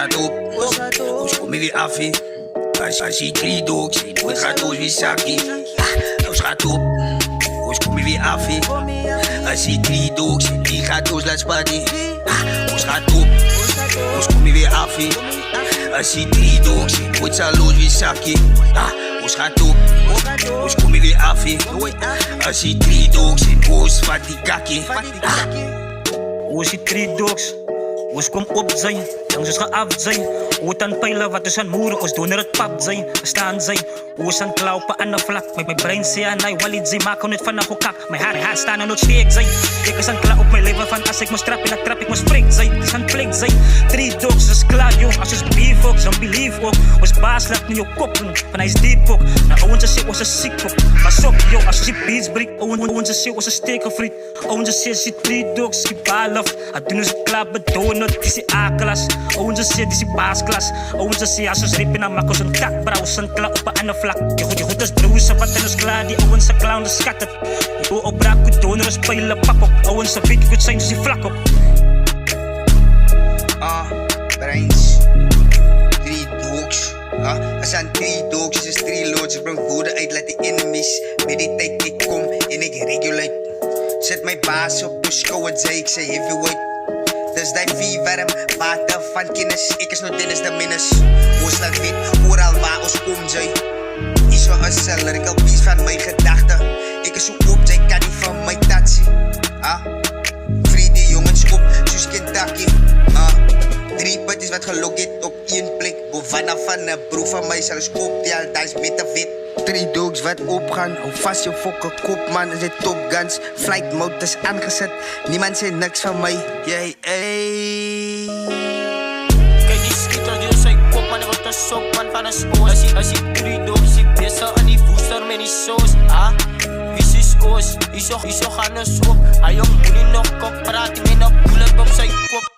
gaat op, ons kom je weer af in. Als je 3 dogs in, nooit gaat ons weer zakkie. Ons gaat op, ons kom je weer af in. Als je 3 dogs in, die gaat ons laat spannen. Ons gaat op, ons kom je weer af in. Als je 3 dogs in, nooit zal ons weer zakkie. Ons gaat op, ons kom je weer af in. Als je 3 dogs in, ons vat die kakkie. Ons die 3 dogs, ons kom op zijn, ons gaan af zijn. Ons aan pijlen wat ons aan moeren, ons doen er het pap zijn. We staan zijn, ons aan klauwen aan de vlak. Mijn brein zei aan hij walid zijn, maken het vanaf elkaar. Mijn haar staan en het steek zijn. Ik is aan klaar op mijn leven van als ik moest trappen, dan trap ik moest spring zijn. Het is aan plek zijn, 3 dogs is klaar joh. Als ons beef ook, zo'n belief ook. Ons baas laat nu je kop van hij is diep ook. Nou ons is ons is ziek ook. Pas op joh, als je beats breekt, ons is ons is stekenvriend. Ons is je 3 dogs, die bal af. Het doen ons klaar bedonen, het is A-klas. Ons is die baasklas. Ons is als ons rippen dan maken ons een kak. Brouws en klaar op een ander vlak. Je goed als broers, wat en ons klaar, die ons een clown de scatter. Je op braak, goed doen, ons spelen pak op. Ons een beat, goed zijn, dus die vlak op. Brains 3 dogs. Als aan 3 dogs is 3 lords. Ik breng woede uit, laat die enemies. Met die tijd ik kom en ik regulate. Zet mijn baas op pushko, het zei ik, zei heavyweight. Dus die 4 warm, water van kennis. Ik is nog Dennis de minus. Ons laat weet, overal waar ons kom, zij. Ik zo een seller, ik al pies van mijn gedachten. Ik is zo op, zij kan niet van mijn taxi. Vrede jongens op, zoals Kentucky. 3 putties wat gelogeerd op 1 plek. Bovana van een broer van mij, zelfs op die al, dat is beter wit. 3 dogs wat opgaan, hou vast je fokken kop man, is dit Top Guns. Flight mode is aangezet, niemand zei niks van mij. Kijk die schitter, die zei kop man, wat een sok man van een spoor. Als je 3 dogs, je bezig aan die booster met die sauce. Wie is koos, die zo gaan een swap. Hij jong moet niet nog kop praten, met een bullet op zijn kop.